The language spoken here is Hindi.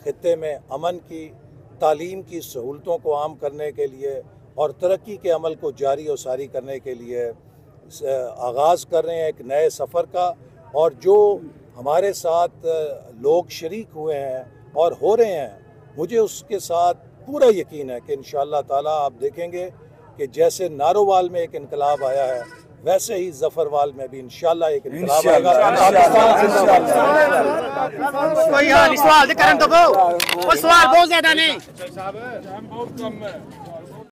खित्ते में अमन की, तालीम की सहूलतों को आम करने के लिए और तरक्की के अमल को जारी और सारी करने के लिए आगाज़ कर रहे हैं एक नए सफ़र का। और जो हमारे साथ लोग शरीक हुए हैं और हो रहे हैं, मुझे उसके साथ पूरा यकीन है कि इंशाअल्लाह ताला आप देखेंगे कि जैसे नारोवाल में एक इनकलाब आया है, वैसे ही जफरवाल में भी इंशाअल्लाह एक इनकलाब आएगा। कोई सवाल करन तो वो सवाल बहुत ज्यादा नहीं।